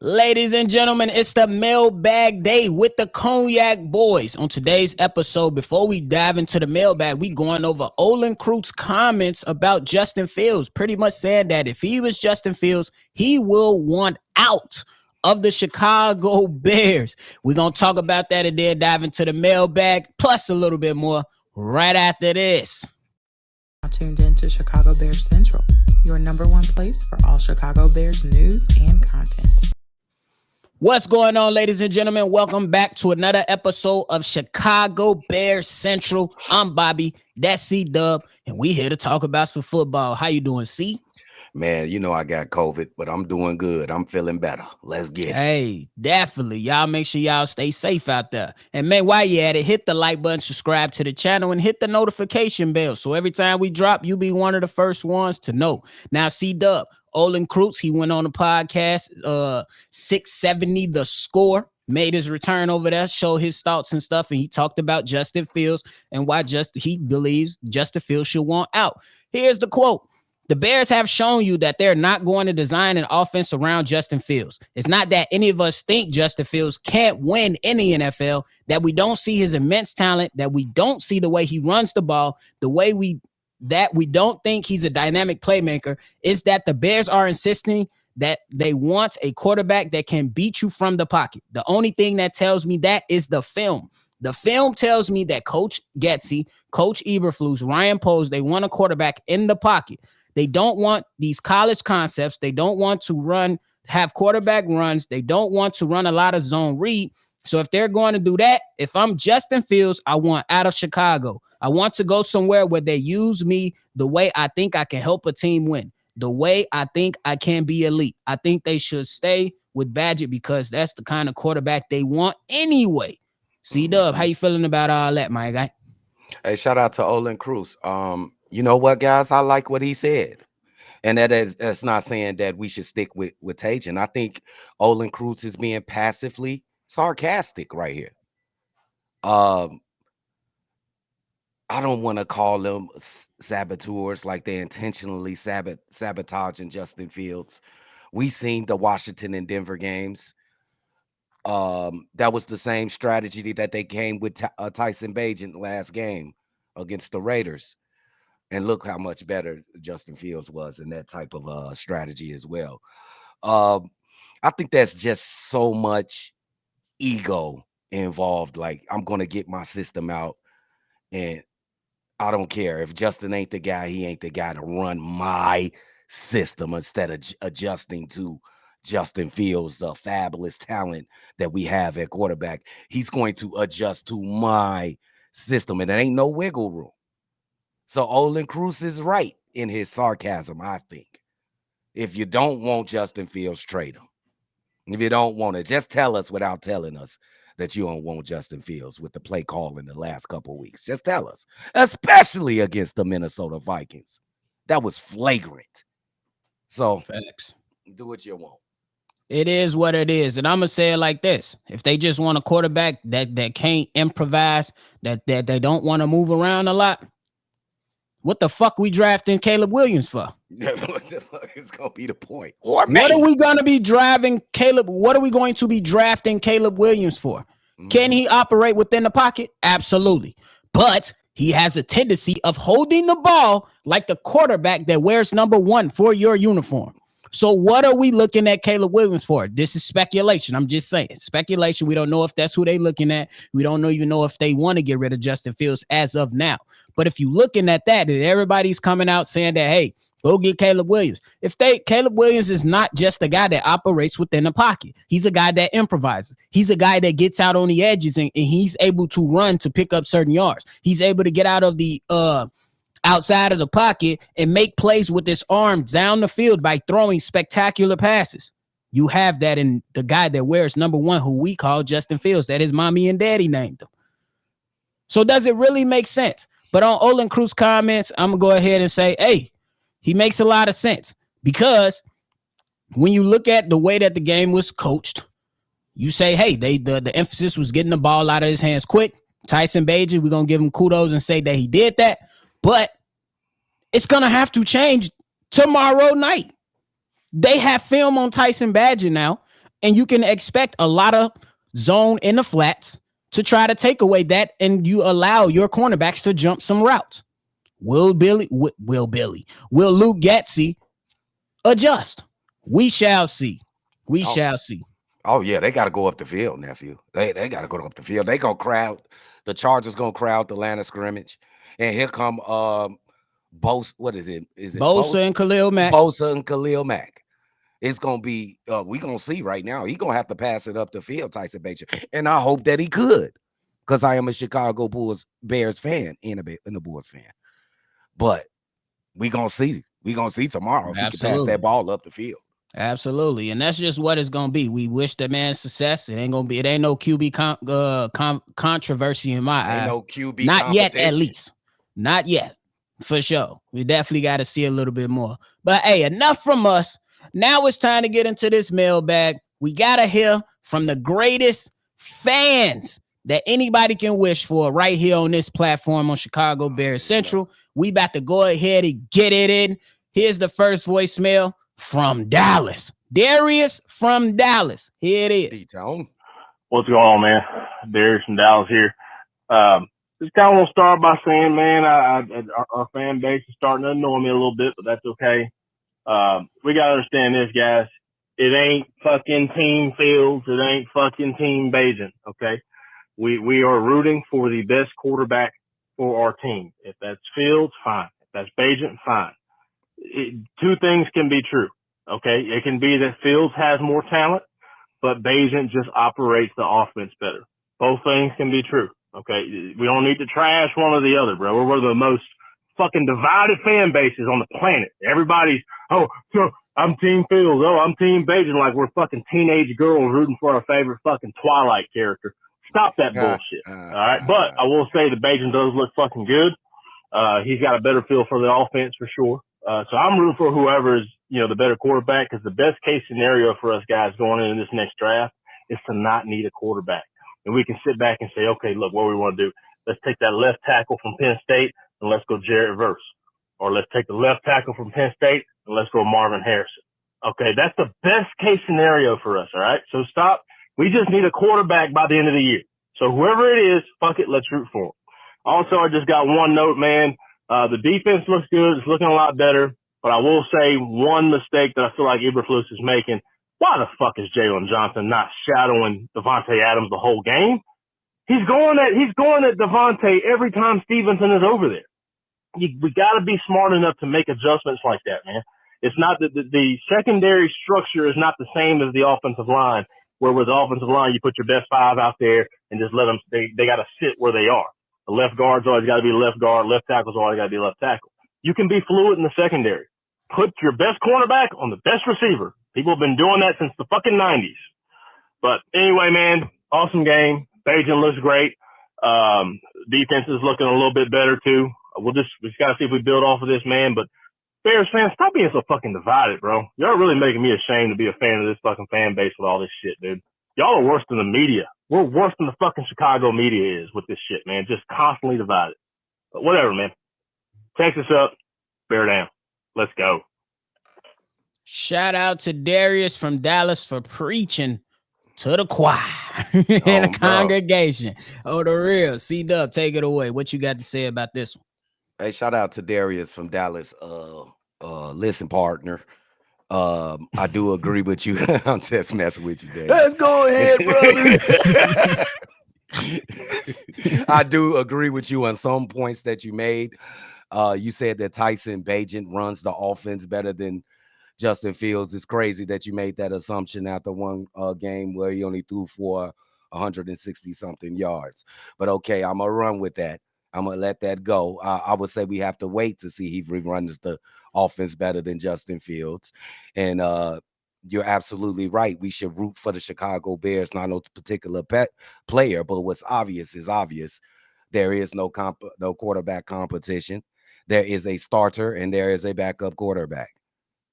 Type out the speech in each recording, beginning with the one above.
Ladies and gentlemen, it's the Mailbag Day with the Cognac Boys. On today's episode, before we dive into the mailbag, we going over Olin Kreutz comments about Justin Fields, pretty much saying that if he was Justin Fields, he will want out of the Chicago Bears. We're going to talk about that and then dive into the mailbag, plus a little bit more right after this. Tuned in to Chicago Bears Central, your number one place for all Chicago Bears news and content. What's going on, ladies and gentlemen? Welcome back to another episode of Chicago Bears Central. I'm Bobby, that's C-Dubb, and we here to talk about some football. How you doing, C? Man, you know I got COVID, but I'm doing good. I'm feeling better. Let's get it. Hey, definitely. Y'all make sure y'all stay safe out there. And man, while you at it, hit the like button, subscribe to the channel, and hit the notification bell. So every time we drop, you'll be one of the first ones to know. Now, C-Dubb, Olin Kreutz, he went on the podcast, 670 The Score, made his return over there, showed his thoughts and stuff, and he talked about Justin Fields and why he believes Justin Fields should want out. Here's the quote. The Bears have shown you that they're not going to design an offense around Justin Fields. It's not that any of us think Justin Fields can't win in the NFL, that we don't see his immense talent, that we don't see the way he runs the ball, the way we don't think he's a dynamic playmaker. Is that the Bears are insisting that they want a quarterback that can beat you from the pocket. The only thing that tells me that is the film. The film tells me that Coach Getsy, Coach Eberflus, Ryan Poles, they want a quarterback in the pocket. They don't want these college concepts. They don't want to have quarterback runs. They don't want to run a lot of zone read. So if they're going to do that, if I'm Justin Fields, I want out of Chicago. I want to go somewhere where they use me the way I think I can help a team win, the way I think I can be elite. I think they should stay with Badgett because that's the kind of quarterback they want anyway. C-Dubb, how you feeling about all that, my guy? Hey, shout out to Olin Kreutz. You know what, guys? I like what he said. And that's not saying that we should stick with Tajan. I think Olin Kreutz is being passively sarcastic right here. I don't want to call them saboteurs, like they intentionally sabotaging Justin Fields. We seen the Washington and Denver games. That was the same strategy that they came with Tyson Bagent last game against the Raiders. And look how much better Justin Fields was in that type of strategy as well. I think that's just so much ego involved. Like, I'm going to get my system out, and I don't care. If Justin ain't the guy, he ain't the guy to run my system instead of adjusting to Justin Fields, the fabulous talent that we have at quarterback. He's going to adjust to my system, and there ain't no wiggle room. So Olin Kreutz is right in his sarcasm, I think. If you don't want Justin Fields, trade him. If you don't want it, just tell us without telling us that you don't want Justin Fields with the play call in the last couple of weeks. Just tell us, especially against the Minnesota Vikings. That was flagrant. So Facts. Do what you want. It is what it is. And I'm going to say it like this. If they just want a quarterback that can't improvise, that they don't want to move around a lot, what the fuck we drafting Caleb Williams for? What the fuck is going to be the point? What are we going to be driving Caleb? What are we going to be drafting Caleb Williams for? Mm-hmm. Can he operate within the pocket? Absolutely. But he has a tendency of holding the ball like the quarterback that wears number 1 for your uniform. So what are we looking at Caleb Williams for? This is speculation. I'm just saying. Speculation. We don't know if that's who they're looking at. We don't even know if they want to get rid of Justin Fields as of now. But if you're looking at that, everybody's coming out saying that, hey, go get Caleb Williams. Caleb Williams is not just a guy that operates within the pocket. He's a guy that improvises. He's a guy that gets out on the edges and he's able to run to pick up certain yards. He's able to get out of the outside of the pocket and make plays with his arms down the field by throwing spectacular passes. You have that in the guy that wears number 1, who we call Justin Fields, that his mommy and daddy named him. So does it really make sense? But on Olin Kreutz comments, I'm going to go ahead and say, hey, he makes a lot of sense, because when you look at the way that the game was coached, you say, hey, the emphasis was getting the ball out of his hands quick. Tyson Bagent, we're going to give him kudos and say that he did that. But it's going to have to change tomorrow night. They have film on Tyson Bagent now, and you can expect a lot of zone in the flats to try to take away that, and you allow your cornerbacks to jump some routes. Will Luke Getsy adjust? We shall see. We Oh, shall see. oh yeah, they got to go up the field, nephew. They got to go up the field. They gonna crowd. The Chargers gonna crowd the line of scrimmage, and here come Bosa. What is it? Is it Bosa and Khalil Mack. Bosa and Khalil Mack? It's gonna be. We gonna see right now. He gonna have to pass it up the field, Tyson Bagent, and I hope that he could, because I am a Chicago Bears fan and a Bulls fan. But we gonna see. We gonna see tomorrow if he can pass that ball up the field. Absolutely, and that's just what it's gonna be. We wish the man success. It ain't gonna be. It ain't no QB controversy in my eyes. No QB. Not yet, at least. Not yet, for sure. We definitely got to see a little bit more. But hey, enough from us. Now it's time to get into this mailbag. We gotta hear from the greatest fans that anybody can wish for right here on this platform on Chicago Bears Central. We about to go ahead and get it in. Here's the first voicemail from Dallas. Darius from Dallas. Here it is. What's going on, man? Darius from Dallas here. Just kind of want to start by saying, man, our fan base is starting to annoy me a little bit, but that's okay. We got to understand this, guys. It ain't fucking Team Fields. It ain't fucking Team Bagent, okay? We are rooting for the best quarterback for our team. If that's Fields, fine. If that's Bagent, fine. Two things can be true, okay? It can be that Fields has more talent, but Bagent just operates the offense better. Both things can be true, okay? We don't need to trash one or the other, bro. We're one of the most fucking divided fan bases on the planet. Everybody's, oh, so I'm Team Fields. Oh, I'm Team Bagent, like we're fucking teenage girls rooting for our favorite fucking Twilight character. Stop that bullshit, all right? But I will say the Bagent does look fucking good. He's got a better feel for the offense for sure. So I'm rooting for whoever is, the better quarterback, because the best case scenario for us guys going into this next draft is to not need a quarterback. And we can sit back and say, okay, look, what we want to do. Let's take that left tackle from Penn State and let's go Jarrett Verse. Or let's take the left tackle from Penn State and let's go Marvin Harrison. Okay, that's the best case scenario for us, all right? So stop. We just need a quarterback by the end of the year. So whoever it is, fuck it, let's root for him. Also, I just got one note, man. The defense looks good. It's looking a lot better. But I will say one mistake that I feel like Eberflus is making. Why the fuck is Jalen Johnson not shadowing Devontae Adams the whole game? He's going at Devontae every time Stevenson is over there. We got to be smart enough to make adjustments like that, man. It's not that the secondary structure is not the same as the offensive line, where with the offensive line, you put your best five out there and just let them, they got to sit where they are. The left guard's always got to be left guard. Left tackle's always got to be left tackle. You can be fluid in the secondary. Put your best cornerback on the best receiver. People have been doing that since the fucking 90s. But anyway, man, awesome game. Bagent looks great. Defense is looking a little bit better too. We just got to see if we build off of this, man. But Bears fans, stop being so fucking divided, bro. Y'all really making me ashamed to be a fan of this fucking fan base with all this shit, dude. Y'all are worse than the media. We're worse than the fucking Chicago media is with this shit, man. Just constantly divided. But whatever, man. Texas up, bear down. Let's go. Shout out to Darius from Dallas for preaching to the choir and the congregation. Oh, the real. C-Dubb, take it away. What you got to say about this one? Hey, shout out to Darius from Dallas. Listen, partner. I do agree with you. I'm just messing with you, Darius. Let's go ahead, brother. I do agree with you on some points that you made. You said that Tyson Bagent runs the offense better than Justin Fields. It's crazy that you made that assumption after one game where he only threw for 160-something yards. But okay, I'm going to run with that. I'm going to let that go. I would say we have to wait to see if he runs the offense better than Justin Fields. And you're absolutely right. We should root for the Chicago Bears, not no particular player, but what's obvious is obvious. There is no quarterback competition. There is a starter and there is a backup quarterback.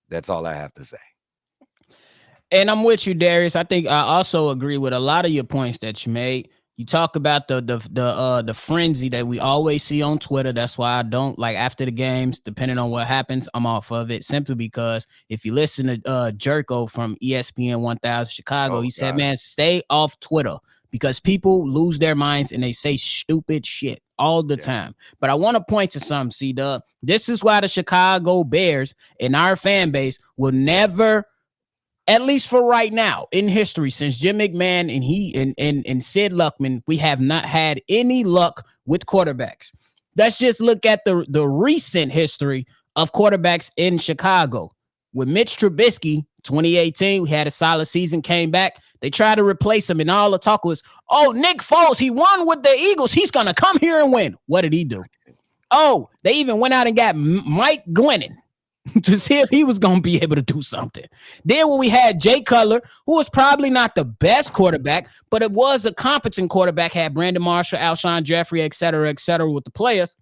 That's all I have to say. And I'm with you, Darius. I think I also agree with a lot of your points that you made. You talk about the frenzy that we always see on Twitter. That's why I don't like after the games, depending on what happens, I'm off of it. Simply because if you listen to Jerko from ESPN 1000 Chicago, he said, man, stay off Twitter because people lose their minds and they say stupid shit all the time. But I want to point to something, C-Dubb. This is why the Chicago Bears and our fan base will never, at least for right now in history, since Jim McMahon and Sid Luckman, we have not had any luck with quarterbacks. Let's just look at the recent history of quarterbacks in Chicago. With Mitch Trubisky, 2018, we had a solid season, came back. They tried to replace him, and all the talk was, oh, Nick Foles, he won with the Eagles. He's going to come here and win. What did he do? Oh, they even went out and got Mike Glennon to see if he was going to be able to do something. Then when we had Jay Cutler, who was probably not the best quarterback, but it was a competent quarterback, had Brandon Marshall, Alshon Jeffrey, et cetera, with the players.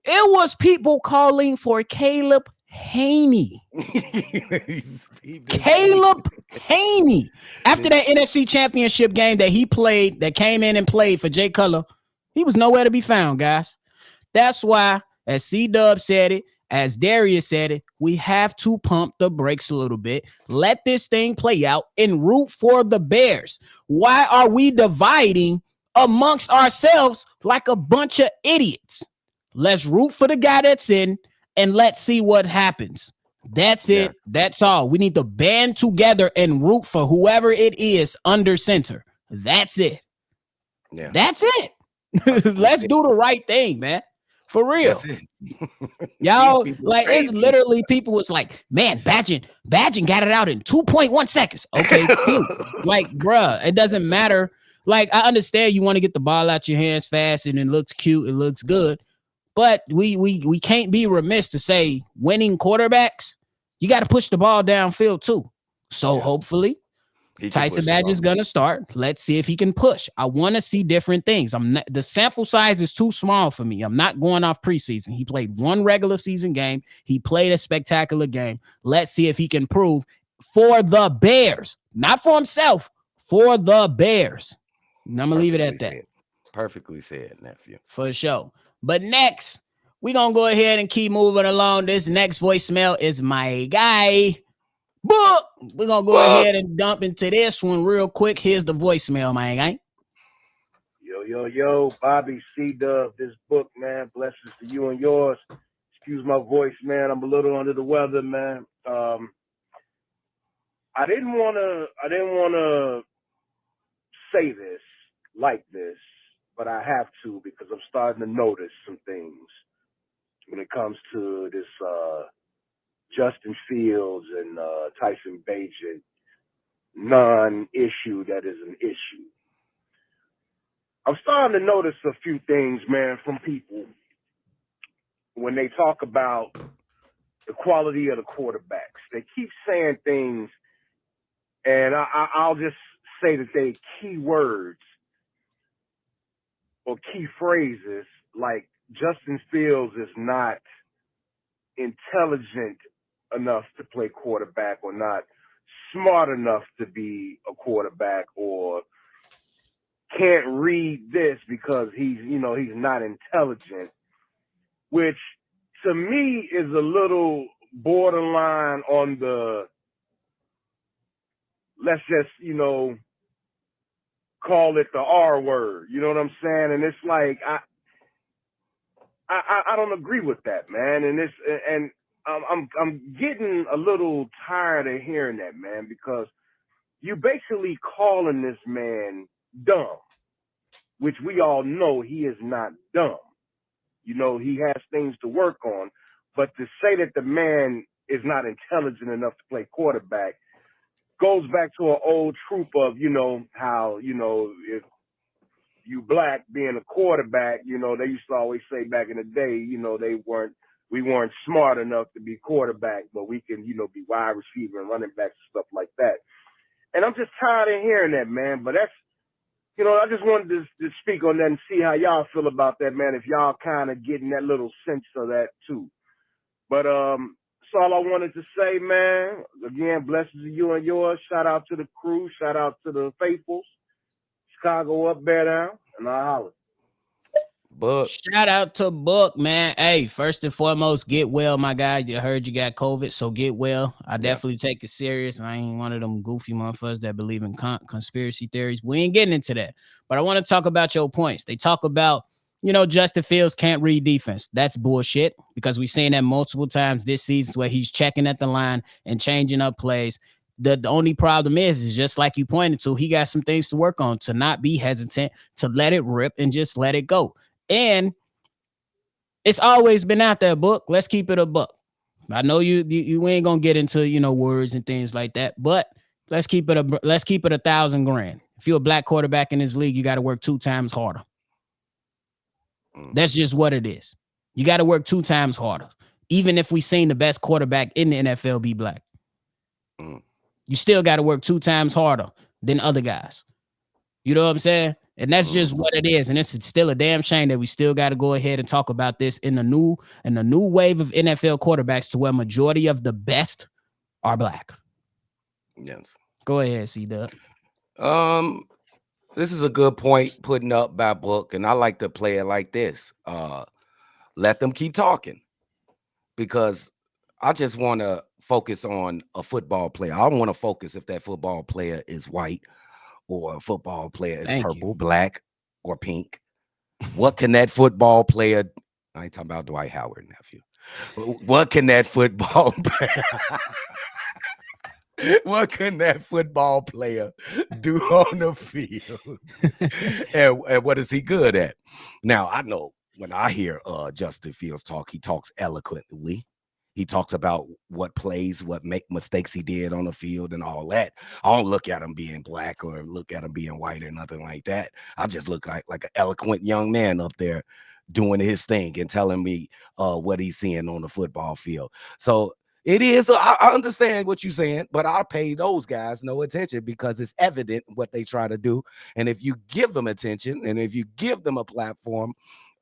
It was people calling for Caleb Haney. Caleb Haney. After that NFC Championship game that he played, that came in and played for Jay Cutler, he was nowhere to be found, guys. That's why, as C-Dubb said it, as Darius said it, we have to pump the brakes a little bit. Let this thing play out and root for the Bears. Why are we dividing amongst ourselves like a bunch of idiots? Let's root for the guy that's in and let's see what happens. That's it. That's all. We need to band together and root for whoever it is under center. That's it. Yeah. That's it. Let's do the right thing, man. For real. Y'all, like, it's literally people was like, man, Badgin got it out in 2.1 seconds. Okay, cool. Like, bruh, it doesn't matter. Like, I understand you want to get the ball out your hands fast and it looks cute, it looks good. But we can't be remiss to say winning quarterbacks, you got to push the ball downfield too. So hopefully Tyson Badger's going to start. Let's see if he can push. I want to see different things. The sample size is too small for me. I'm not going off preseason. He played one regular season game. He played a spectacular game. Let's see if he can prove for the Bears, not for himself, for the Bears. And I'm going to leave it at that. Perfectly said, nephew. For sure. But next, we're going to go ahead and keep moving along. This next voicemail is my guy. Book. We're going to go ahead and dump into this one real quick. Here's the voicemail, my guy. Yo, Bobby C-Dubb, this book, man. Blessings to you and yours. Excuse my voice, man. I'm a little under the weather, man. I didn't want to say this like this, but I have to because I'm starting to notice some things when it comes to this Justin Fields and Tyson Bagent non-issue that is an issue. I'm starting to notice a few things, man, from people when they talk about the quality of the quarterbacks. They keep saying things, and I'll just say that they key words or key phrases like Justin Fields is not intelligent enough to play quarterback or not smart enough to be a quarterback or can't read this because he's not intelligent, which to me is a little borderline on the let's just, call it the R word. You know what I'm saying? And it's like I don't agree with that, man. And I'm getting a little tired of hearing that, man, because you basically calling this man dumb, which we all know he is not dumb. He has things to work on, but to say that the man is not intelligent enough to play quarterback goes back to an old trope of, how, if you black being a quarterback, they used to always say back in the day, we weren't smart enough to be quarterback, but we can, be wide receiver and running backs and stuff like that. And I'm just tired of hearing that, man. But that's, I just wanted to speak on that and see how y'all feel about that, man, if y'all kind of getting that little sense of that too. But that's all I wanted to say, man. Again, blessings to you and yours. Shout out to the crew. Shout out to the faithfuls. Chicago up, bear down, and I holler. But Shout out to Book, man. Hey, first and foremost, get well, my guy. I heard you got COVID, so get well. I yeah, definitely take it serious. I ain't one of them goofy motherfuckers that believe in conspiracy theories. We ain't getting into that. But I want to talk about your points. They talk about, Justin Fields can't read defense. That's bullshit because we've seen that multiple times this season where he's checking at the line and changing up plays. The only problem is just like you pointed to, he got some things to work on, to not be hesitant, to let it rip and just let it go. And it's always been out there, Book. Let's keep it a buck. I know you ain't gonna get into words and things like that, but let's keep it 1,000 grand. If you're a black quarterback in this league, you got to work 2 times harder. That's just what it is. You got to work 2 times harder. Even if we seen the best quarterback in the NFL be black, you still got to work 2 times harder than other guys. You know what I'm saying? And that's just what it is. And it's still a damn shame that we still got to go ahead and talk about this in the new wave of NFL quarterbacks, to where majority of the best are black. yes. Go ahead, C-Dubb. This is a good point putting up by Book, and I like to play it like this. Let them keep talking, because I just want to focus on a football player. I don't want to focus if that football player is white or a football player is purple, black, or pink. What can that football player? I ain't talking about Dwight Howard, nephew. What can that football player? What can that football player do on the field? and what is he good at? Now, I know when I hear Justin Fields talk, he talks eloquently. He talks about what plays, what mistakes he did on the field and all that. I don't look at him being black or look at him being white or nothing like that. I just look like an eloquent young man up there doing his thing and telling me what he's seeing on the football field. So it is, I understand what you're saying, but I pay those guys no attention because it's evident what they try to do. And if you give them attention and if you give them a platform,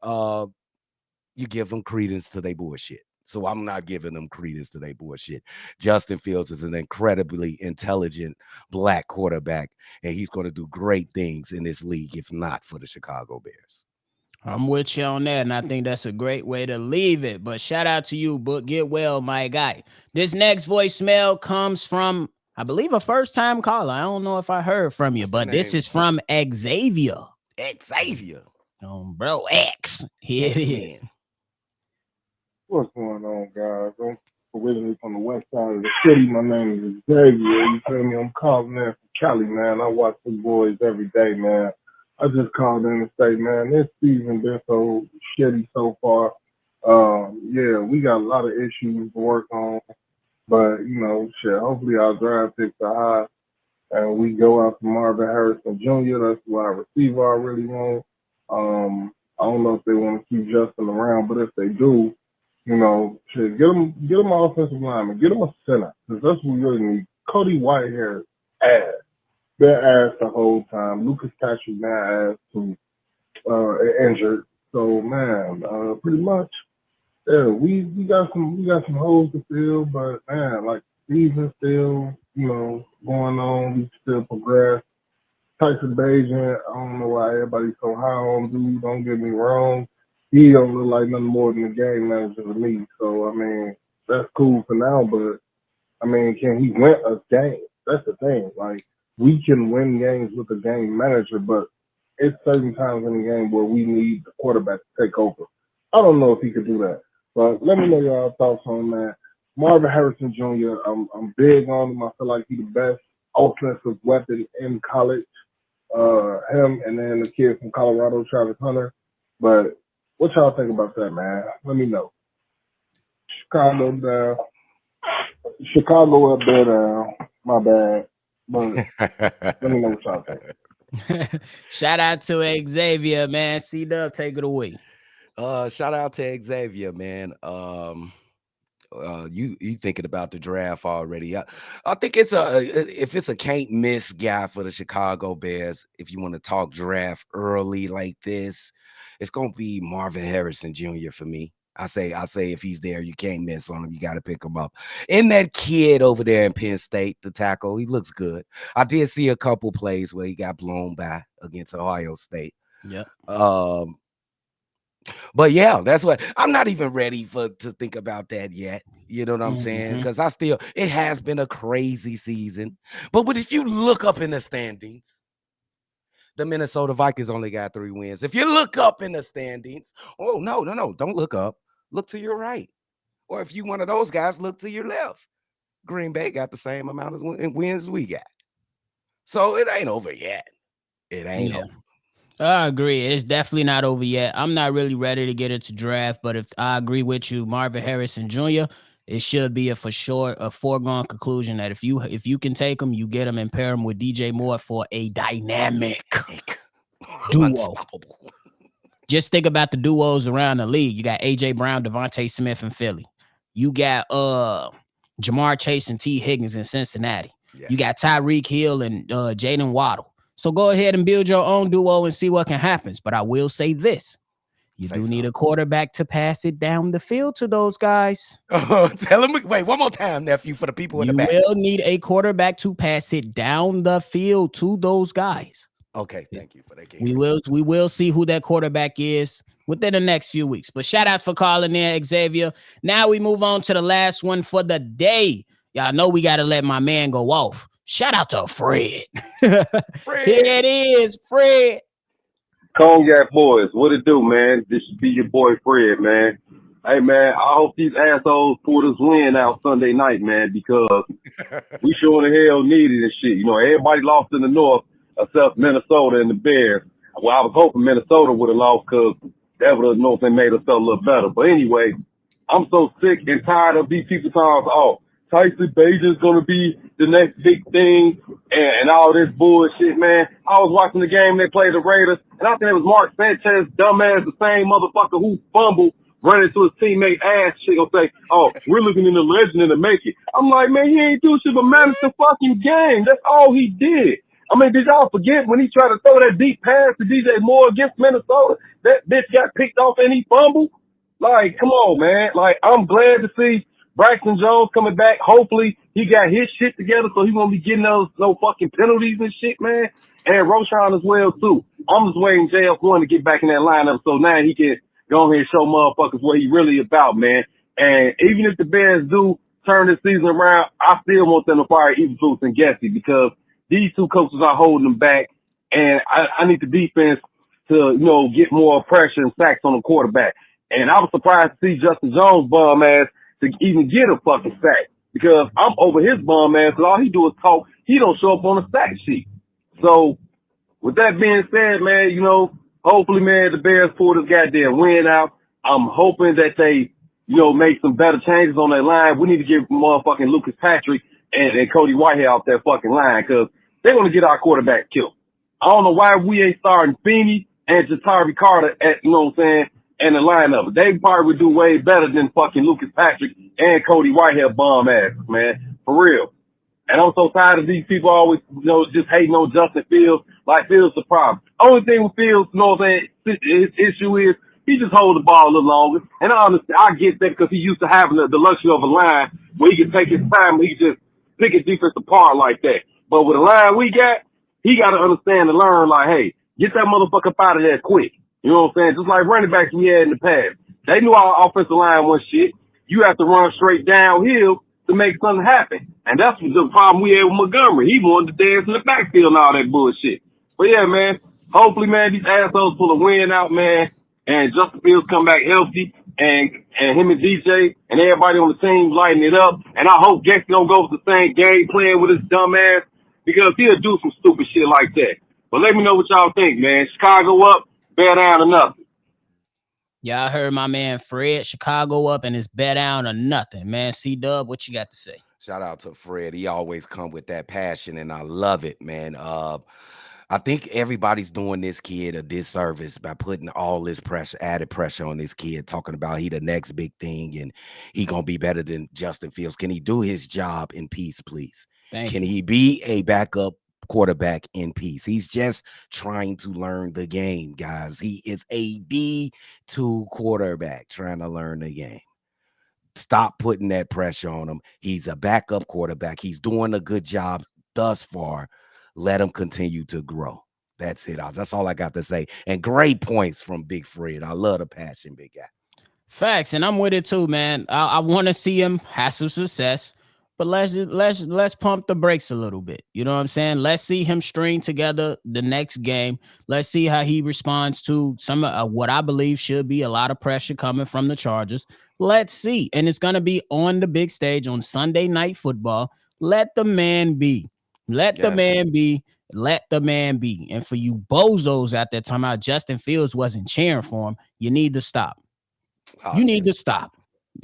you give them credence to their bullshit. So I'm not giving them credence to their bullshit. Justin Fields is an incredibly intelligent black quarterback, and he's going to do great things in this league, if not for the Chicago Bears. I'm with you on that, and I think that's a great way to leave it. But shout out to you, Book. Get well, my guy. This next voicemail comes from, I believe, a first-time caller. I don't know if I heard from you, but this is from Xavier. Xavier. Bro, X. Here it is. What's going on, guys? I'm originally from the west side of the city. My name is Xavier. You feel me? I'm calling in from Cali, man. I watch the boys every day, man. I just called in to say, man, this season been so shitty so far. Yeah, we got a lot of issues to work on, but shit. Hopefully our draft picks are high, and we go after Marvin Harrison Jr. That's what our receiver I really want. I don't know if they want to keep Justin around, but if they do, shit, get him an offensive lineman, get him a center, because that's what we really need. Cody Whitehair ass. Their ass the whole time. Lucas Patrick now ass too, injured. So man, pretty much, yeah, we got some holes to fill, but man, like season still, going on, we still progress. Tyson Bajan, I don't know why everybody's so high on dude. Don't get me wrong, he don't look like nothing more than a game manager to me. So I mean, that's cool for now, but I mean, can he win a game? That's the thing. Like, we can win games with a game manager, but it's certain times in the game where we need the quarterback to take over. I don't know if he could do that, but let me know y'all thoughts on that. Marvin Harrison Jr., I'm big on him. I feel like he's the best offensive weapon in college. Him and then the kid from Colorado, Travis Hunter. But what y'all think about that, man? Let me know. Chicago down. Chicago up there down. My bad. But let me know what y'all think. Shout out to Xavier, man. C-Dubb, take it away. Shout out to Xavier, man. You thinking about the draft already? I think if it's a can't miss guy for the Chicago Bears, if you want to talk draft early like this, it's gonna be Marvin Harrison Jr. for me. I say if he's there, you can't miss on him. You got to pick him up. And that kid over there in Penn State, the tackle, he looks good. I did see a couple plays where he got blown by against Ohio State. Yep. But yeah, that's what I'm not even ready to think about that yet. You know what I'm saying? Because it has been a crazy season. But if you look up in the standings, the Minnesota Vikings only got 3 wins. If you look up in the standings, oh no, don't look up. Look to your right. Or if you one of those guys, look to your left. Green Bay got the same amount of wins we got. So it ain't over yet. It ain't over. I agree. It's definitely not over yet. I'm not really ready to get into draft, but if I agree with you, Marvin Harrison Jr., it should be a foregone conclusion that if you can take him, you get him and pair him with DJ Moore for a dynamic duo. Just think about the duos around the league. You got AJ Brown, Devontae Smith in Philly. You got Jamar Chase and T. Higgins in Cincinnati. Yeah. You got Tyreek Hill and Jaden Waddle. So go ahead and build your own duo and see what can happen. But I will say this. You do need a quarterback to pass it down the field to those guys. Tell him. Wait, one more time, nephew, for the people in the back. You will need a quarterback to pass it down the field to those guys. Okay, thank you for that. We will see who that quarterback is within the next few weeks. But shout out for calling in, Xavier. Now we move on to the last one for the day. Y'all know we got to let my man go off. Shout out to Fred. Fred. Here it is, Fred. Cognac boys, what it do, man? This should be your boy Fred, man. Hey, man, I hope these assholes pull this win out Sunday night, man, because we sure the hell needed this shit. You know, everybody lost in the North except Minnesota and the Bears. Well, I was hoping Minnesota would have lost because that would have known they made us feel a little better. But anyway, I'm so sick and tired of these people talking, oh, Tyson Bagent's going to be the next big thing and all this bullshit, man. I was watching the game they played the Raiders, and I think it was Mark Sanchez, dumbass, the same motherfucker who fumbled, running to his teammate ass shit, gonna say, oh, we're looking in the legend in the making. I'm like, man, he ain't do shit but manage the fucking game. That's all he did. I mean, did y'all forget when he tried to throw that deep pass to DJ Moore against Minnesota? That bitch got picked off and he fumbled? Like, come on, man. Like, I'm glad to see Braxton Jones coming back. Hopefully he got his shit together so he won't be getting those no fucking penalties and shit, man. And Roshan as well, too. I'm just waiting JF1 to get back in that lineup so now he can go ahead and show motherfuckers what he really about, man. And even if the Bears do turn this season around, I still want them to fire Eberflus and Gessie because these two coaches are holding them back. And I need the defense to, you know, get more pressure and sacks on the quarterback. And I was surprised to see Justin Jones' bum ass to even get a fucking sack because I'm over his bum ass because all he do is talk. He don't show up on the sack sheet. So with that being said, man, you know, hopefully, man, the Bears pull this goddamn win out. I'm hoping that they, you know, make some better changes on that line. We need to give motherfucking Lucas Patrick and Cody Whitehead off that fucking line because they're going to get our quarterback killed. I don't know why we ain't starting Feeney and Jatari Carter at, you know what I'm saying, in the lineup. They probably would do way better than fucking Lucas Patrick and Cody Whitehead bum ass, man. For real. And I'm so tired of these people always, you know, just hating on Justin Fields. Like, Fields the problem. Only thing with Fields, you know what I'm saying, his issue is he just holds the ball a little longer. And I understand, I get that because he used to having the luxury of a line where he can take his time and he can just pick his defense apart like that. But with the line we got, he got to understand and learn, like, hey, get that motherfucker up out of there quick. You know what I'm saying? Just like running backs we had in the past. They knew our offensive line was shit. You have to run straight downhill to make something happen. And that's the problem we had with Montgomery. He wanted to dance in the backfield and all that bullshit. But yeah, man, hopefully, man, these assholes pull a win out, man, and Justin Fields come back healthy, and him and DJ and everybody on the team lighting it up. And I hope Gessie don't go with the same game plan with his dumb ass because he'll do some stupid shit like that. But let me know what y'all think, man. Chicago up, bear down or nothing. Y'all heard my man Fred. Chicago up and it's bet down or nothing, man. C-Dubb, what you got to say? Shout out to Fred. He always come with that passion, and I love it, man. I think everybody's doing this kid a disservice by putting all this pressure, added pressure on this kid, talking about he the next big thing and he gonna be better than Justin Fields. Can he do his job in peace, please? Can he be a backup quarterback in peace. He's just trying to learn the game, guys. He is a D2 quarterback trying to learn the game. Stop putting that pressure on him. He's a backup quarterback. He's doing a good job thus far. Let him continue to grow. That's it. That's all I got to say. And great points from Big Fred. I love the passion, big guy. Facts, and I'm with it too, man. I want to see him have some success, but let's pump the brakes a little bit. You know what I'm saying? Let's see him string together the next game. Let's see how he responds to some of what I believe should be a lot of pressure coming from the Chargers. Let's see, and it's gonna be on the big stage on Sunday Night Football. Let the man be. Let the man be. Let the man be. And for you bozos out there talking about Justin Fields wasn't cheering for him, you need to stop. You need to stop.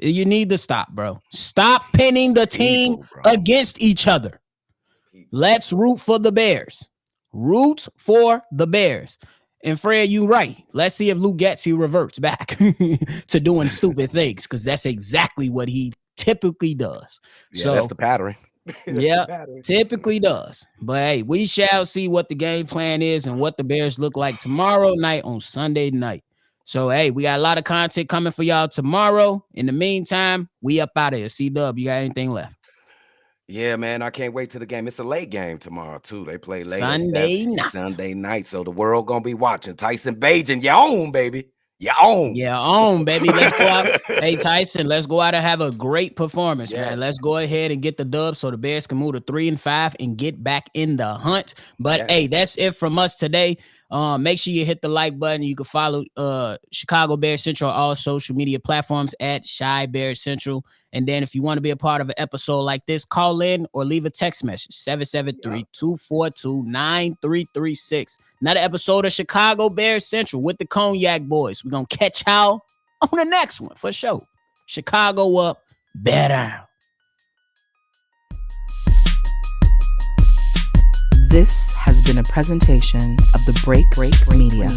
You need to stop, bro. Stop pinning the team against each other. Let's root for the Bears. Root for the Bears. And Fred, you right. Let's see if Luke Getsy reverts back to doing stupid things, because that's exactly what he typically does. Yeah, so that's the pattern. Yeah, typically does. But hey, we shall see what the game plan is and what the Bears look like tomorrow night on Sunday night. So, hey, we got a lot of content coming for y'all tomorrow. In the meantime, we up out of here. C-Dubb, you got anything left? Yeah, man, I can't wait to the game. It's a late game tomorrow, too. They play late Sunday night. Sunday night, so the world going to be watching. Tyson Bagent, you own, baby. You own. Yeah, on, baby. Let's go out. Hey, Tyson, let's go out and have a great performance, man. Let's go ahead and get the dub so the Bears can move to 3-5 and get back in the hunt. But, hey, that's it from us today. Make sure you hit the like button. You can follow Chicago Bears Central on all social media platforms at Chi Bears Central. And then if you want to be a part of an episode like this, call in or leave a text message, 773-242-9336. Another episode of Chicago Bears Central with the Cognac Boys. We're going to catch y'all on the next one for sure. Chicago up, bear down. This has been a presentation of the Break Media.